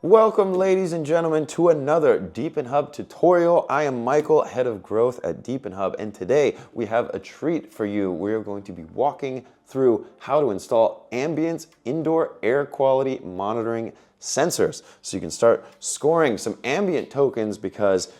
Welcome, ladies and gentlemen, to another Deep in Hub tutorial. I am Michael, head of growth at Deep in Hub, and today we have a treat for you. We're going to be walking through how to install Ambient indoor air quality monitoring sensors, so you can start scoring some ambient tokens, because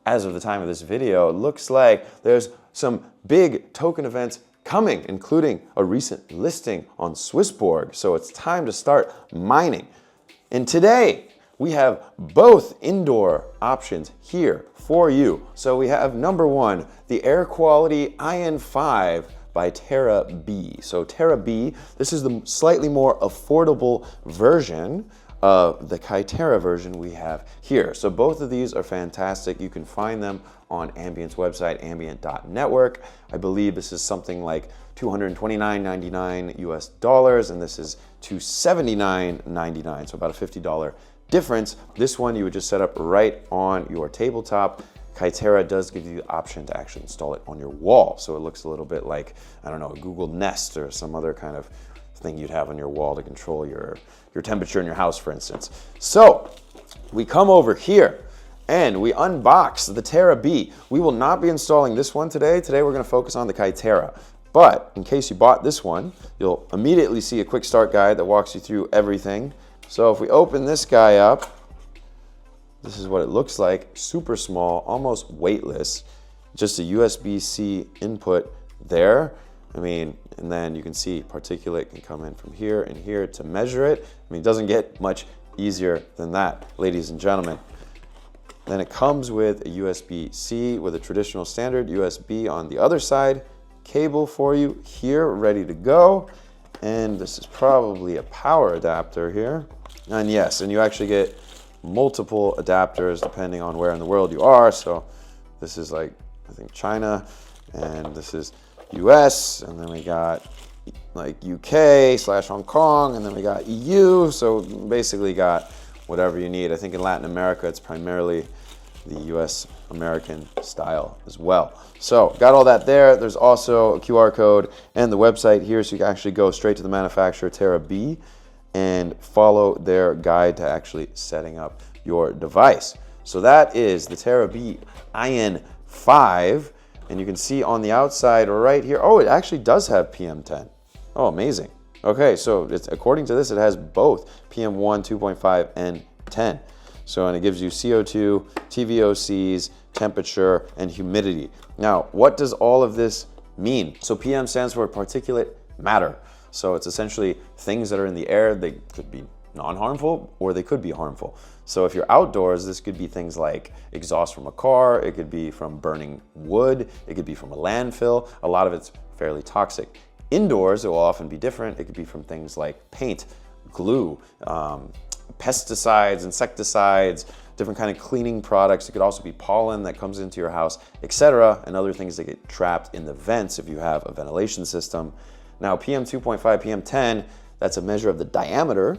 as of the time of this video, it looks like there's some big token events coming, including a recent listing on Swissborg. So it's time to start mining. And today, we have both indoor options here for you. So we have number one, the Air Quality IN5 by TeraBee. So TeraBee, this is the slightly more affordable version of the Kaiterra version we have here. So both of these are fantastic. You can find them on Ambient's website, ambient.network. I believe this is something like $229.99 US dollars, and this is $279.99, so about a $50 difference. This one you would just set up right on your tabletop. Kaiterra does give you the option to actually install it on your wall, so it looks a little bit like, I don't know, a Google Nest or some other kind of thing you'd have on your wall to control your temperature in your house, for instance. So we come over here and we unbox the TeraBee. We will not be installing this one today. Today we're going to focus on the Kaiterra. But in case you bought this one, you'll immediately see a quick start guide that walks you through everything. So if we open this guy up, this is what it looks like. Super small, almost weightless. Just a USB-C input there. I mean, and then you can see particulate can come in from here and here to measure it. I mean, it doesn't get much easier than that, ladies and gentlemen. Then it comes with a USB-C with a traditional standard USB on the other side. Cable for you here, ready to go. And this is probably a power adapter here. And yes, and you actually get multiple adapters depending on where in the world you are. So this is like, I think China, and this is US, and then we got like UK/Hong Kong, and then we got EU. So basically got whatever you need. I think in Latin America, it's primarily the US American style as well. So got all that there. There's also a QR code and the website here, so you can actually go straight to the manufacturer, TeraBee, and follow their guide to actually setting up your device. So that is the TeraBee IN5, and you can see on the outside right here, oh, it actually does have PM10. Oh, amazing. Okay, so according to this, it has both PM1, 2.5, and 10. So, and it gives you CO2, TVOCs, temperature, and humidity. Now, what does all of this mean? So PM stands for particulate matter. So it's essentially things that are in the air. They could be non-harmful or they could be harmful. So if you're outdoors, this could be things like exhaust from a car, it could be from burning wood, it could be from a landfill. A lot of it's fairly toxic. Indoors, it will often be different. It could be from things like paint, glue, pesticides, insecticides, different kind of cleaning products. It could also be pollen that comes into your house, etc., and other things that get trapped in the vents if you have a ventilation system. Now, PM 2.5, PM10, that's a measure of the diameter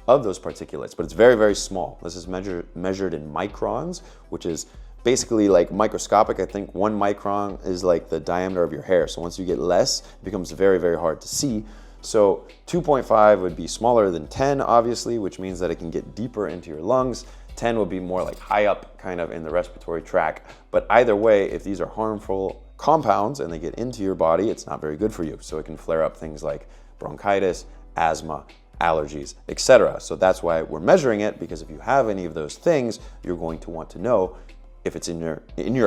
of those particulates, but it's very, very small. This is measured in microns, which is basically like microscopic. I think 1 micron is like the diameter of your hair. So once you get less, it becomes very, very hard to see. So 2.5 would be smaller than 10, obviously, which means that it can get deeper into your lungs. 10 would be more like high up kind of in the respiratory tract. But either way, if these are harmful compounds and they get into your body, it's not very good for you. So it can flare up things like bronchitis, asthma, allergies, etc. So that's why we're measuring it, because if you have any of those things, you're going to want to know if it's in your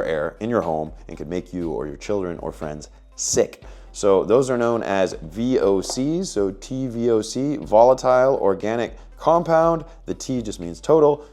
air, in your home, and could make you or your children or friends sick. So those are known as VOCs, so TVOC, volatile organic compound. The T just means total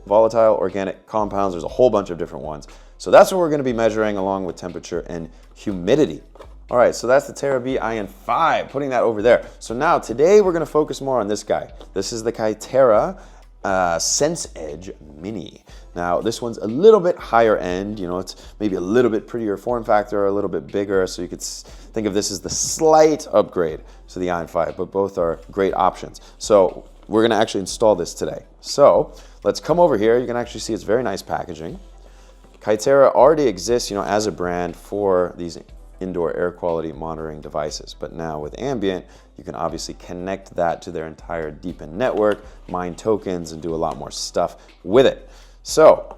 volatile organic compounds. There's a whole bunch of different ones. So that's what we're going to be measuring, along with temperature and humidity. All right, so that's the TeraBee IN5, putting that over there. So now today we're going to focus more on this guy. This is the Kaiterra Sensedge Mini. Now this one's a little bit higher end, you know, it's maybe a little bit prettier form factor, a little bit bigger, so you could think of this as the slight upgrade to the IN5, but both are great options. So we're gonna actually install this today. So let's come over here. You can actually see it's very nice packaging. Kaiterra already exists, you know, as a brand for these indoor air quality monitoring devices. But now with Ambient, you can obviously connect that to their entire Deepin network, mine tokens, and do a lot more stuff with it. So,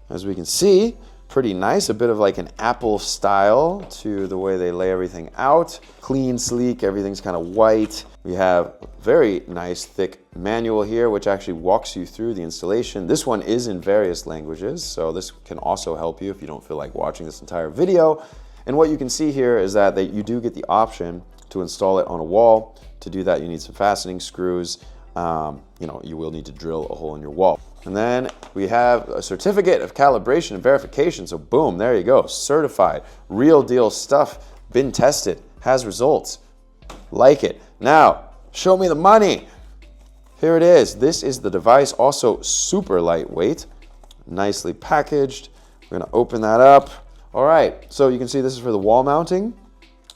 as we can see, pretty nice, a bit of like an Apple style to the way they lay everything out. Clean, sleek, everything's kind of white. We have a very nice thick manual here, which actually walks you through the installation. This one is in various languages, so this can also help you if you don't feel like watching this entire video. And what you can see here is that you do get the option to install it on a wall. To do that, you need some fastening screws. You will need to drill a hole in your wall. And then we have a certificate of calibration and verification. So boom, there you go, certified, real deal stuff, been tested, has results, like it. Now, show me the money. Here it is. This is the device, also super lightweight, nicely packaged. We're gonna open that up. All right, so you can see this is for the wall mounting.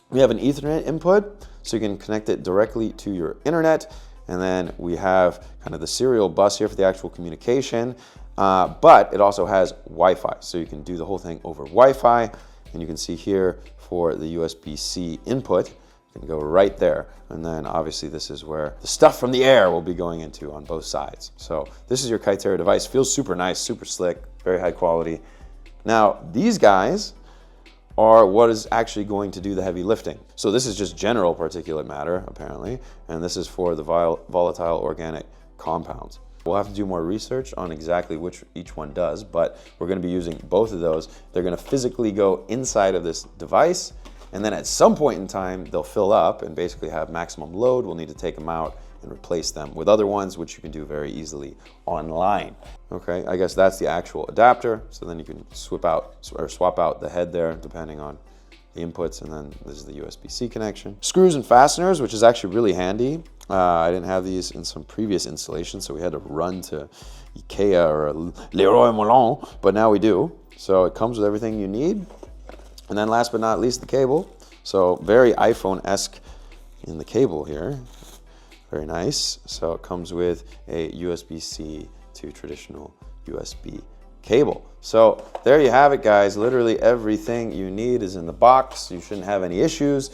We have an Ethernet input, so you can connect it directly to your internet. And then we have kind of the serial bus here for the actual communication, but it also has Wi-Fi. So you can do the whole thing over Wi-Fi. And you can see here for the USB-C input, you can go right there. And then obviously this is where the stuff from the air will be going into on both sides. So this is your Kaiterra device. Feels super nice, super slick, very high quality. Now these guys are what is actually going to do the heavy lifting. So this is just general particulate matter, apparently, and this is for the volatile organic compounds. We'll have to do more research on exactly which each one does, but we're gonna be using both of those. They're gonna physically go inside of this device, and then at some point in time, they'll fill up and basically have maximum load. We'll need to take them out and replace them with other ones, which you can do very easily online. Okay, I guess that's the actual adapter. So then you can swap out the head there depending on the inputs, and then this is the USB-C connection. Screws and fasteners, which is actually really handy. I didn't have these in some previous installations, so we had to run to IKEA or Leroy Merlin, but now we do. So it comes with everything you need. And then last but not least, the cable. So very iPhone-esque in the cable here. Very nice. So it comes with a USB-C to traditional USB cable. So there you have it, guys. Literally everything you need is in the box. You shouldn't have any issues.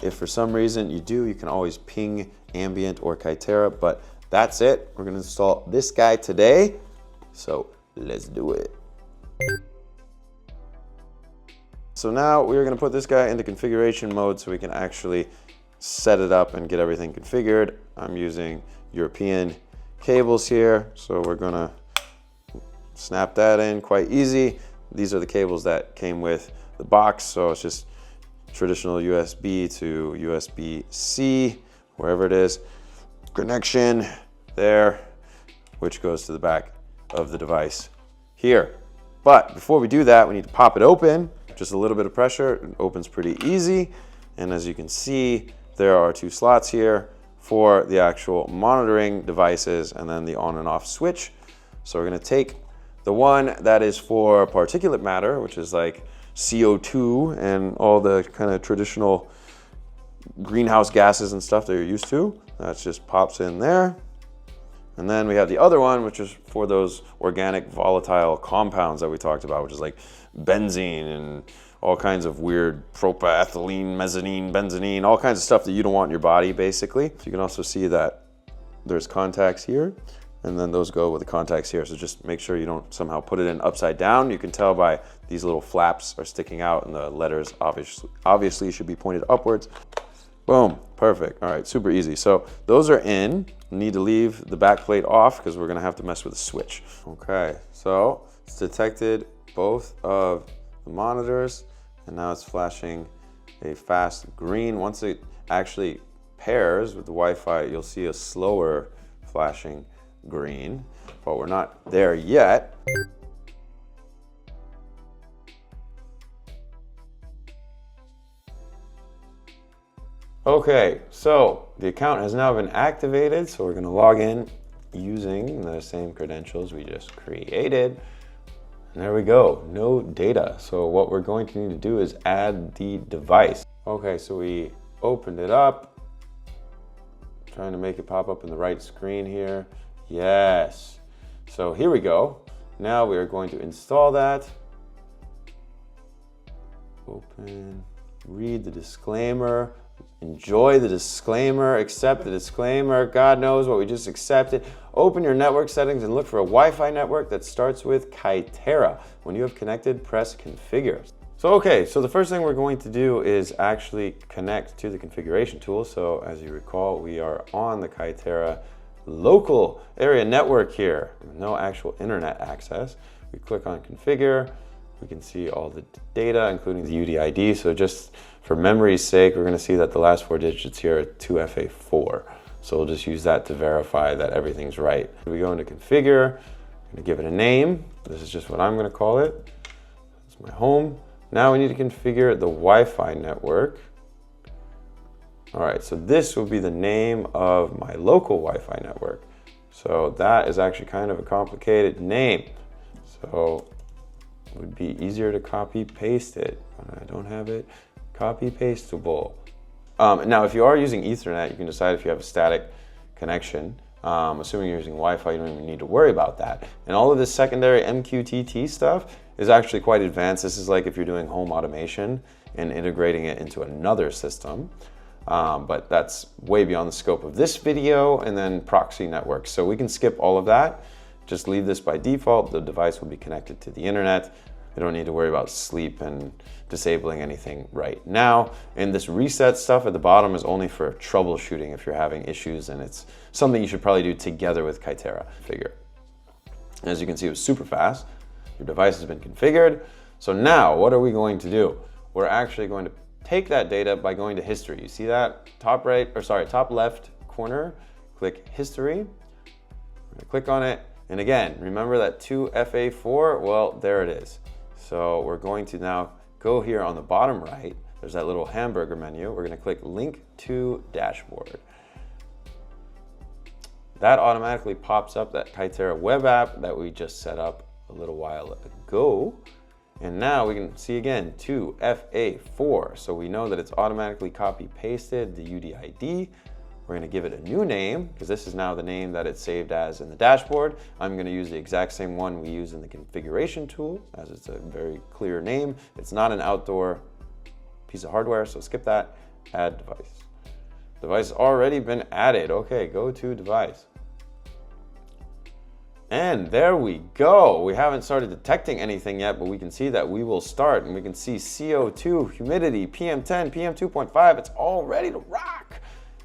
If for some reason you do, you can always ping Ambient or Kaiterra, but that's it. We're gonna install this guy today. So let's do it. So now we're gonna put this guy into configuration mode so we can actually set it up and get everything configured. I'm using European cables here, so we're gonna snap that in quite easy. These are the cables that came with the box, so it's just traditional USB to USB-C, wherever it is, connection there, which goes to the back of the device here. But before we do that, we need to pop it open. Just a little bit of pressure, it opens pretty easy. And as you can see, there are two slots here for the actual monitoring devices and then the on and off switch. So we're gonna take the one that is for particulate matter, which is like CO2 and all the kind of traditional greenhouse gases and stuff that you're used to. That just pops in there. And then we have the other one, which is for those organic volatile compounds that we talked about, which is like benzene and all kinds of weird propylethylene, mezzanine, benzene, all kinds of stuff that you don't want in your body, basically. So you can also see that there's contacts here, and then those go with the contacts here. So just make sure you don't somehow put it in upside down. You can tell by these little flaps are sticking out, and the letters obviously should be pointed upwards. Boom, perfect. All right, super easy. So those are in. Need to leave the back plate off because we're gonna have to mess with the switch. Okay, so it's detected both of the monitors, and now it's flashing a fast green. Once it actually pairs with the Wi-Fi, you'll see a slower flashing green, but we're not there yet. Okay, so the account has now been activated, so we're gonna log in using the same credentials we just created. And there we go, no data. So what we're going to need to do is add the device. Okay, so we opened it up. Trying to make it pop up in the right screen here. Yes. So here we go. Now we are going to install that. Open, read the disclaimer, enjoy the disclaimer, accept the disclaimer. God knows what we just accepted. Open your network settings and look for a Wi-Fi network that starts with Kaiterra. When you have connected, press configure. So the first thing we're going to do is actually connect to the configuration tool. So as you recall, we are on the Kaiterra local area network here, no actual internet access. We click on configure. We can see all the data, including the UDID. So just for memory's sake, we're going to see that the last 4 digits here are 2FA4. So we'll just use that to verify that everything's right. We go into configure, I'm going to give it a name. This is just what I'm going to call it. It's my home. Now we need to configure the Wi-Fi network. All right, so this will be the name of my local Wi-Fi network. So that is actually kind of a complicated name. So it would be easier to copy paste it. I don't have it copy pasteable. Now, if you are using Ethernet, you can decide if you have a static connection. Assuming you're using Wi-Fi, you don't even need to worry about that. And all of this secondary MQTT stuff is actually quite advanced. This is like if you're doing home automation and integrating it into another system. But that's way beyond the scope of this video, and then proxy networks. So we can skip all of that. Just leave this by default. The device will be connected to the internet. You don't need to worry about sleep and disabling anything right now. And this reset stuff at the bottom is only for troubleshooting if you're having issues, and it's something you should probably do together with Kaiterra. As you can see, it was super fast. Your device has been configured. So now what are we going to do? We're actually going to take that data by going to history. You see that top left corner, click history. We're gonna click on it. And again, remember that 2FA4, well, there it is. So we're going to now go here on the bottom right. There's that little hamburger menu. We're gonna click link to dashboard. That automatically pops up that Kaiterra web app that we just set up a little while ago. And now we can see again 2FA4. So we know that it's automatically copy pasted the UDID. We're going to give it a new name because this is now the name that it's saved as in the dashboard. I'm going to use the exact same one we use in the configuration tool, as it's a very clear name. It's not an outdoor piece of hardware, so skip that. Add device. Device has already been added. Okay, go to device. And there we go. We haven't started detecting anything yet, but we can see that we will start, and we can see CO2, humidity, PM10, PM2.5. It's all ready to rock.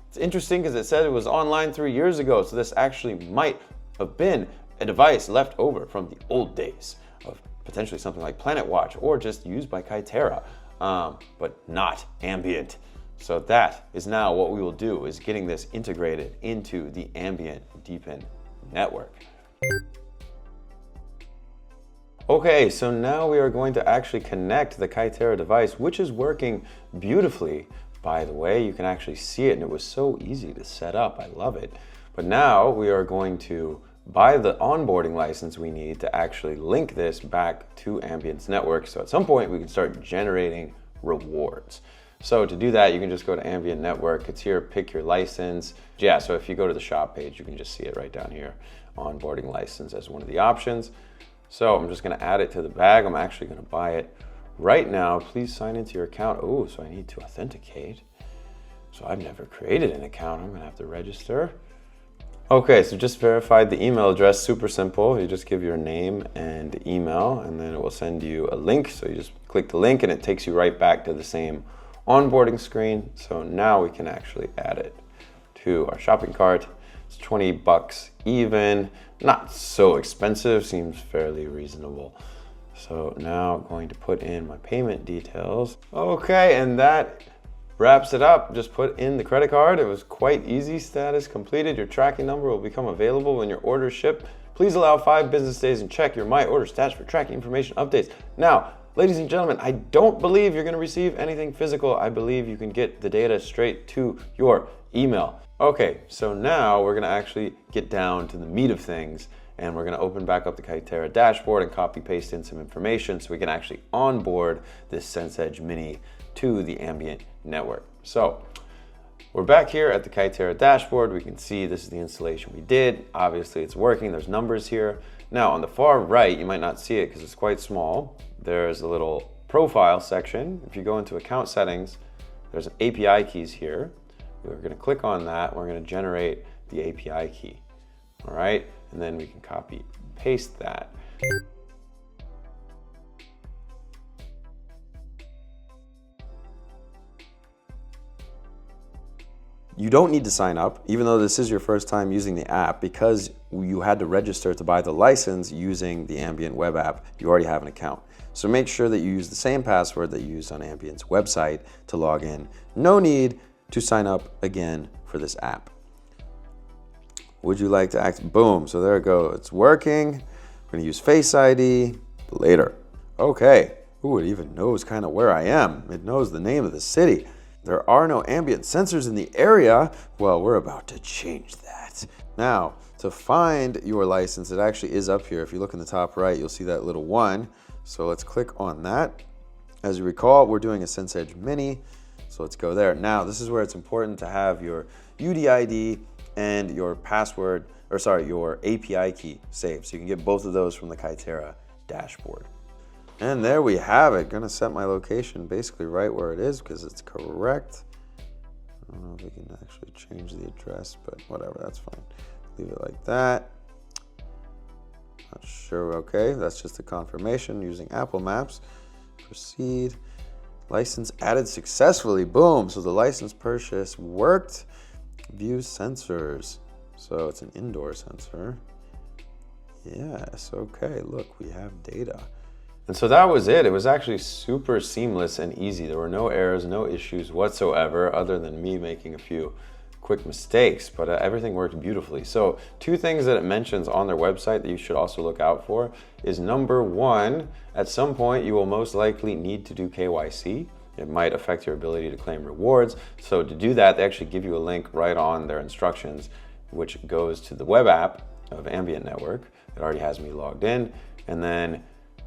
It's interesting because it said it was online 3 years ago, so this actually might have been a device left over from the old days of potentially something like Planet Watch or just used by Kaiterra, but not Ambient. So that is now what we will do, is getting this integrated into the Ambient DeepIn network. Okay, so now we are going to actually connect the Kaiterra device, which is working beautifully. By the way, you can actually see it, and it was so easy to set up. I love it. But now we are going to buy the onboarding license we need to actually link this back to Ambient's network. So at some point we can start generating rewards. So to do that, you can just go to Ambient Network. It's here, pick your license. Yeah, so if you go to the shop page, you can just see it right down here. Onboarding license as one of the options. So I'm just gonna add it to the bag. I'm actually gonna buy it right now. Please sign into your account. Oh, so I need to authenticate. So I've never created an account. I'm gonna have to register. Okay, so just verified the email address. Super simple. You just give your name and email, and then it will send you a link. So you just click the link and it takes you right back to the same onboarding screen. So now we can actually add it to our shopping cart. It's 20 bucks even. Not so expensive, seems fairly reasonable. So now I'm going to put in my payment details. Okay, and that wraps it up. Just put in the credit card. It was quite easy. Status completed. Your tracking number will become available when your orders ship. Please allow 5 business days and check your My Order stats for tracking information updates. Now, ladies and gentlemen, I don't believe you're going to receive anything physical. I believe you can get the data straight to your email. Okay, so now we're going to actually get down to the meat of things, and we're going to open back up the Kaiterra dashboard and copy paste in some information so we can actually onboard this Sensedge Mini to the Ambient network. So we're back here at the Kaiterra dashboard. We can see this is the installation we did. Obviously it's working. There's numbers here. Now on the far right, you might not see it because it's quite small. There's a little profile section, if you go into account settings, there's API keys here. We're going to click on that. We're going to generate the API key. All right, and then we can copy, paste that. You don't need to sign up, even though this is your first time using the app, because you had to register to buy the license using the Ambient web app. You already have an account. So make sure that you use the same password that you used on Ambient's website to log in. No need to sign up again for this app. Would you like to act? Boom, so there it goes. It's working. We're gonna use Face ID later. Okay, ooh, it even knows kind of where I am. It knows the name of the city. There are no ambient sensors in the area. Well, we're about to change that. Now, to find your license, it actually is up here. If you look in the top right, you'll see that little one. So let's click on that. As you recall, we're doing a Sensedge Mini. So let's go there. Now, this is where it's important to have your UDID and your password, or sorry, your API key saved. So you can get both of those from the Kaiterra dashboard. And there we have it. Gonna set my location basically right where it is because it's correct. I don't know if we can actually change the address, but whatever, that's fine. Leave it like that. Not sure, okay. That's just a confirmation using Apple Maps. Proceed. License added successfully, boom. So the license purchase worked. View sensors. So it's an indoor sensor. Yes, okay, look, we have data. And so that was it. It was actually super seamless and easy. There were no errors, no issues whatsoever, other than me making a few quick mistakes, but everything worked beautifully. So 2 things that it mentions on their website that you should also look out for is number 1, at some point you will most likely need to do KYC. It might affect your ability to claim rewards. So to do that, they actually give you a link right on their instructions, which goes to the web app of Ambient Network. It already has me logged in, and then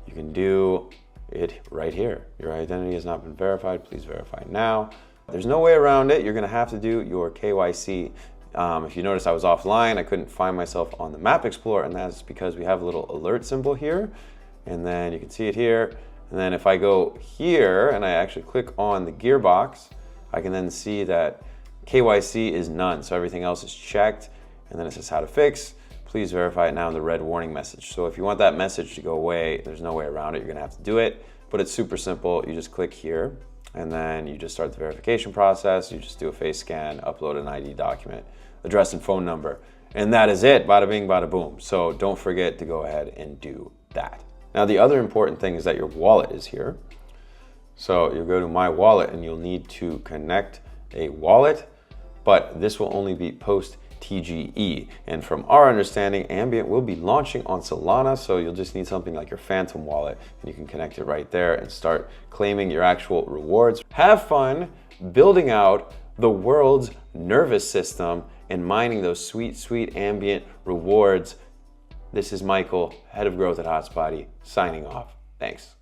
you can do it right here. Your identity has not been verified. Please verify now. There's no way around it. You're gonna have to do your KYC. If you notice, I was offline. I couldn't find myself on the Map Explorer, and that's because we have a little alert symbol here. And then you can see it here. And then if I go here and I actually click on the gearbox, I can then see that KYC is none. So everything else is checked. And then it says how to fix. Please verify it now in the red warning message. So if you want that message to go away, there's no way around it. You're gonna have to do it, but it's super simple. You just click here and then you just start the verification process. You just do a face scan, upload an ID document, address and phone number, and that is it. Bada bing, bada boom. So don't forget to go ahead and do that. Now, the other important thing is that your wallet is here. So you'll go to My Wallet and you'll need to connect a wallet, but this will only be post TGE. And from our understanding, Ambient will be launching on Solana, so you'll just need something like your Phantom wallet, and you can connect it right there and start claiming your actual rewards. Have fun building out the world's nervous system and mining those sweet, sweet Ambient rewards. This is Michael, Head of Growth at Hotspotty, signing off. Thanks.